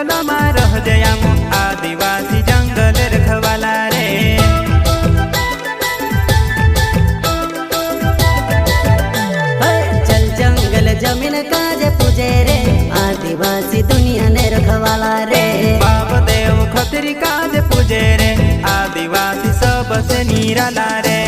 जंगल में रह जयाम आदिवासी जंगल रखवाला रे। चल जंगल जमीन काजे पूजे रे आदिवासी दुनिया ने रखवाला रे। बाप देव खतरी काज पूजे रे आदिवासी सबसे निराला रे।